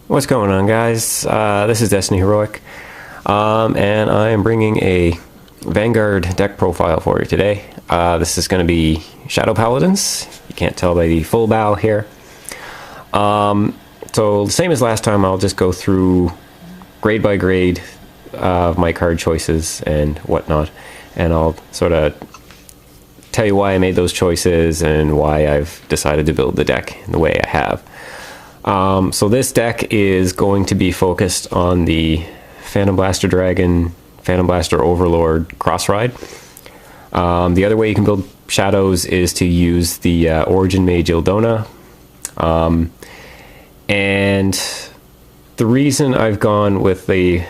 What's going on, guys? This is Destiny Heroic, and I am bringing a Vanguard deck profile for you today. This is going to be Shadow Paladins. You can't tell by the full bow here. So the same as last time, I'll just go through grade by grade of my card choices and whatnot, and I'll sort of tell you why I made those choices and why I've decided to build the deck in the way I have. So this deck is going to be focused on the Phantom Blaster Dragon, Phantom Blaster Overlord cross ride. The other way you can build shadows is to use the Origin Mage Ildona. And the reason I've gone with the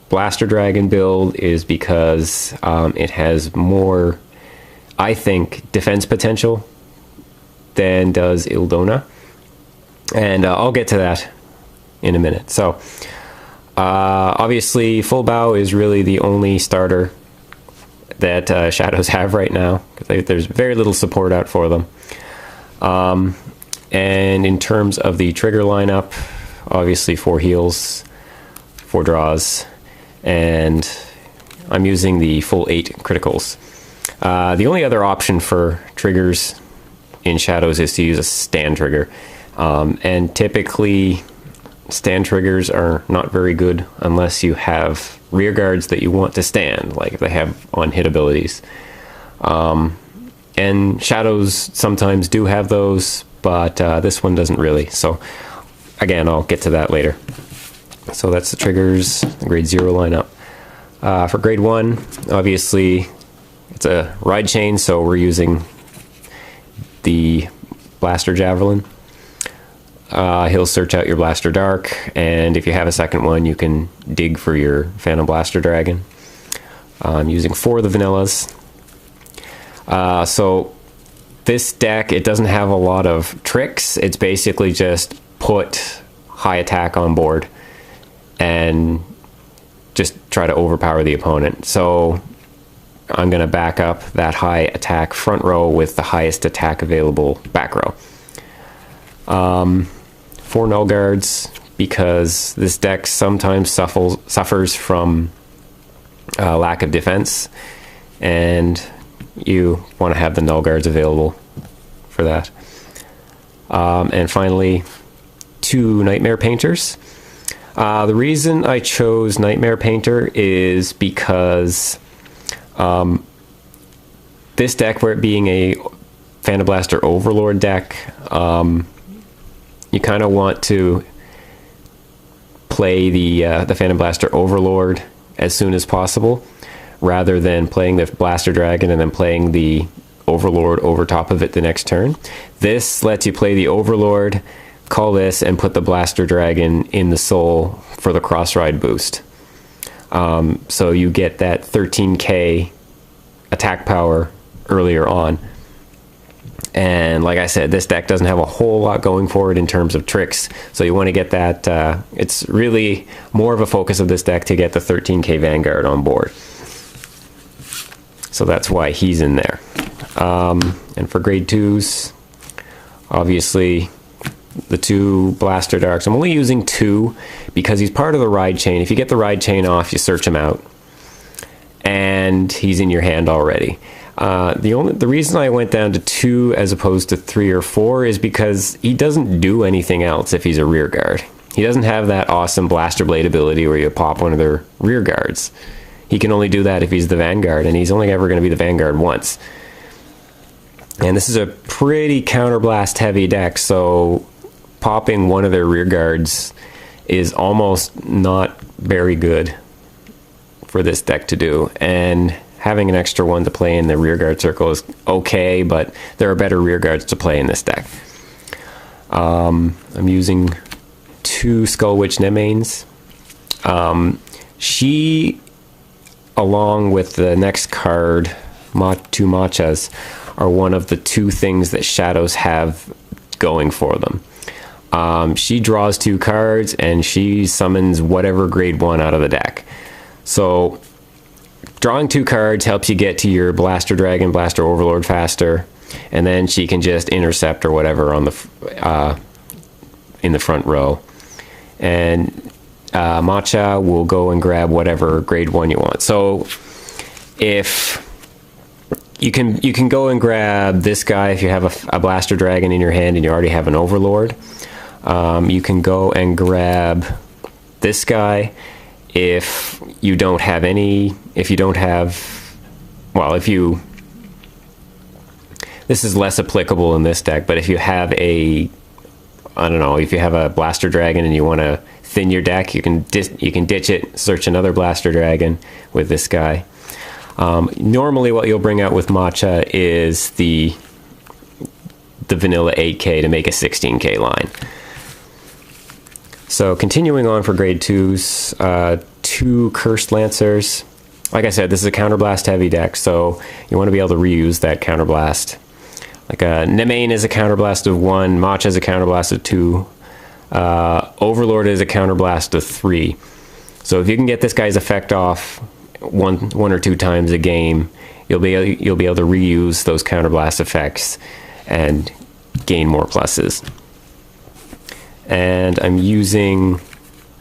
Blaster Dragon build is because it has more, I think, defense potential than does Ildona. And I'll get to that in a minute. So, obviously, Full Bow is really the only starter that Shadows have right now. There's very little support out for them. And in terms of the trigger lineup, obviously 4 heals, 4 draws, and I'm using the full 8 criticals. The only other option for triggers in Shadows is to use a stand trigger. And typically stand triggers are not very good unless you have rear guards that you want to stand, like if they have on hit abilities. And Shadows sometimes do have those, but this one doesn't really. So again, I'll get to that later. So that's the triggers, the grade 0 lineup. For grade 1, obviously it's a ride chain, so we're using the Blaster Javelin. He'll search out your Blaster Dark, and if you have a second one, you can dig for your Phantom Blaster Dragon. I'm using 4 of the vanillas. So this deck, it doesn't have a lot of tricks. It's basically just put high attack on board and just try to overpower the opponent. So I'm going to back up that high attack front row with the highest attack available back row. 4 null guards, because this deck sometimes suffers from lack of defense, and you want to have the null guards available for that. And finally, 2 Nightmare Painters. The reason I chose Nightmare Painter is because this deck, where it being a Phantom Blaster Overlord deck, you kind of want to play the Phantom Blaster Overlord as soon as possible, rather than playing the Blaster Dragon and then playing the Overlord over top of it the next turn. This lets you play the Overlord, call this, and put the Blaster Dragon in the soul for the cross ride boost. So you get that 13k attack power earlier on. And like I said, this deck doesn't have a whole lot going for it in terms of tricks, so you want to get that. It's really more of a focus of this deck to get the 13k Vanguard on board. So that's why he's in there. And for grade 2s, obviously the 2 Blaster Darks. I'm only using 2 because he's part of the ride chain. If you get the ride chain off, you search him out, and he's in your hand already. The reason I went down to 2 as opposed to 3 or 4 is because he doesn't do anything else if he's a rear guard. He doesn't have that awesome Blaster Blade ability where you pop one of their rear guards. He can only do that if he's the Vanguard, and he's only ever going to be the Vanguard once. And this is a pretty counterblast heavy deck, so popping one of their rear guards is almost not very good for this deck to do. And having an extra one to play in the rear guard circle is okay, but there are better rear guards to play in this deck. I'm using 2 Skull Witch Nemanes. She, along with the next card, 2 Machas, are one of the 2 things that Shadows have going for them. She draws 2 cards, and she summons whatever grade 1 out of the deck. So drawing 2 cards helps you get to your Blaster Dragon, Blaster Overlord faster, and then she can just intercept or whatever on the in the front row. and Matcha will go and grab whatever grade 1 you want. So if you can go and grab this guy if you have a Blaster Dragon in your hand and you already have an Overlord. You can go and grab this guy if you don't have any, if you don't have, well, if you, this is less applicable in this deck, but if you have a, I don't know, if you have a Blaster Dragon and you want to thin your deck, you can ditch it, search another Blaster Dragon with this guy. Normally what you'll bring out with Matcha is the vanilla 8K to make a 16K line. So continuing on for grade 2s, 2 Cursed Lancers. Like I said, this is a Counterblast heavy deck, so you want to be able to reuse that Counterblast. Like Nemain is a Counterblast of 1, Matcha is a Counterblast of 2, Overlord is a Counterblast of 3. So if you can get this guy's effect off one or two times a game, you'll be able to reuse those Counterblast effects and gain more pluses. And I'm using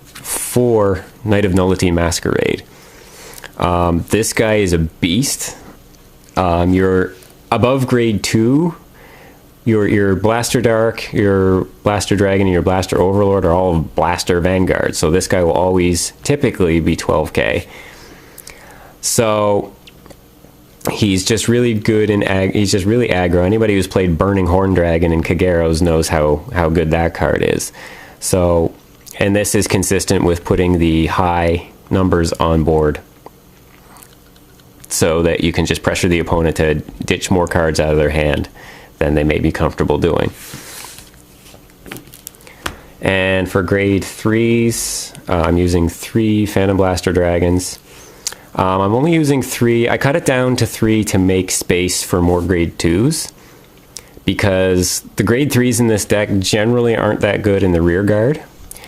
4 Knight of Nullity Masquerade. This guy is a beast. You're above grade 2. Your Blaster Dark, your Blaster Dragon, and your Blaster Overlord are all Blaster Vanguard. So this guy will always typically be 12k. So he's just really good in he's just really aggro. Anybody who's played Burning Horn Dragon and Kageros knows how good that card is. So, and this is consistent with putting the high numbers on board so that you can just pressure the opponent to ditch more cards out of their hand than they may be comfortable doing. And for grade 3s, I'm using 3 Phantom Blaster Dragons. I'm only using 3. I cut it down to 3 to make space for more grade 2s because the grade 3s in this deck generally aren't that good in the rear guard.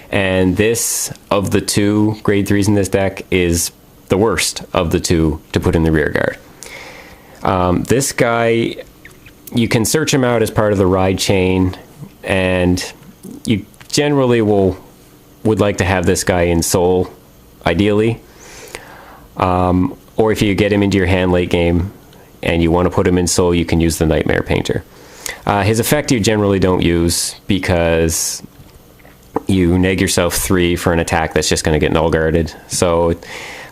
And this, of the 2 grade 3s in this deck, is the worst of the 2 to put in the rear guard. This guy, you can search him out as part of the ride chain, and you generally would like to have this guy in soul, ideally. Or if you get him into your hand late game and you want to put him in soul, you can use the Nightmare Painter. His effect you generally don't use because you neg yourself 3 for an attack that's just going to get null guarded. So,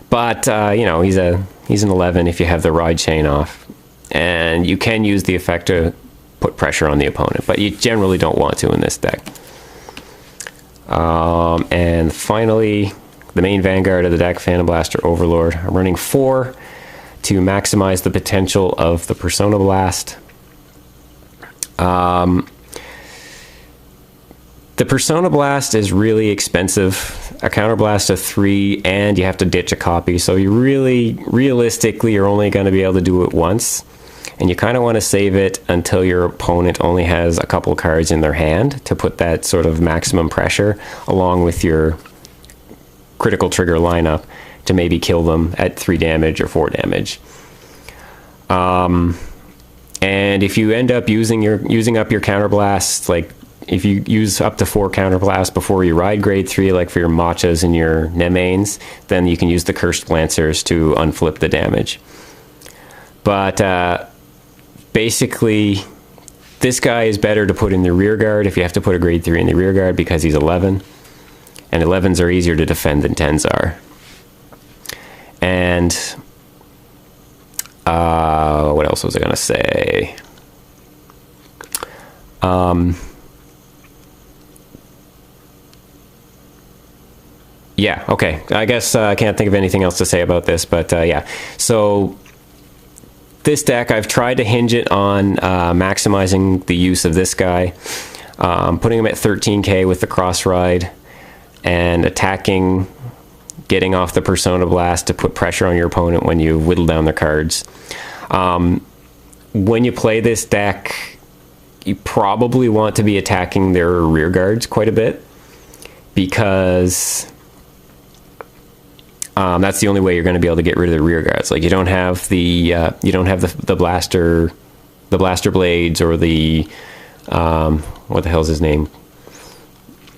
but you know, he's an 11 if you have the ride chain off, and you can use the effect to put pressure on the opponent, but you generally don't want to in this deck. And finally, the main Vanguard of the deck, Phantom Blaster Overlord. I'm running 4 to maximize the potential of the Persona Blast. The Persona Blast is really expensive. A Counterblast of 3, and you have to ditch a copy. So you realistically, you're only going to be able to do it once. And you kind of want to save it until your opponent only has a couple cards in their hand to put that sort of maximum pressure along with your critical trigger lineup to maybe kill them at 3 damage or 4 damage. And if you end up using up your Counterblast, like if you use up to 4 Counterblast before you ride grade 3, like for your Matchas and your Nemains, then you can use the Cursed Lancers to unflip the damage. But basically, this guy is better to put in the rear guard if you have to put a grade 3 in the rear guard because he's 11. And 11s are easier to defend than 10s are. And what else was I going to say? Yeah, okay. I guess I can't think of anything else to say about this, but yeah. So this deck, I've tried to hinge it on maximizing the use of this guy, putting him at 13k with the cross ride, and attacking, getting off the Persona Blast to put pressure on your opponent when you whittle down their cards. When you play this deck, you probably want to be attacking their rear guards quite a bit, because that's the only way you're going to be able to get rid of the rear guards. Like you don't have the blaster blades or the what the hell's his name?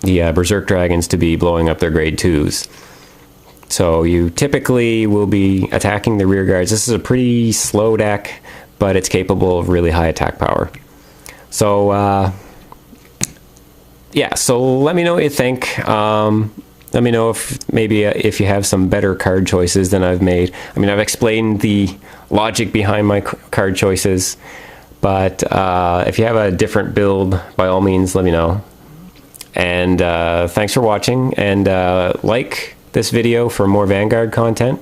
the Berserk Dragons to be blowing up their grade 2s. So you typically will be attacking the rear guards. This is a pretty slow deck, but it's capable of really high attack power. So yeah, so let me know what you think. Let me know if maybe if you have some better card choices than I've made. I mean, I've explained the logic behind my card choices, but if you have a different build, by all means, let me know. And thanks for watching, and like this video for more Vanguard content.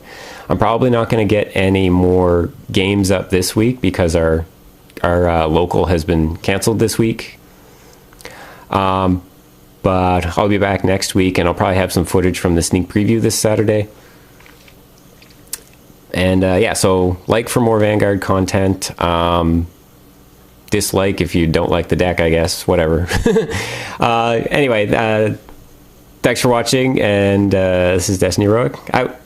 I'm probably not going to get any more games up this week because our local has been canceled this week. But I'll be back next week, and I'll probably have some footage from the sneak preview this Saturday. And yeah, so like for more Vanguard content. Dislike if you don't like the deck, I guess. Whatever. Anyway, thanks for watching, and this is Destiny Heroic, out.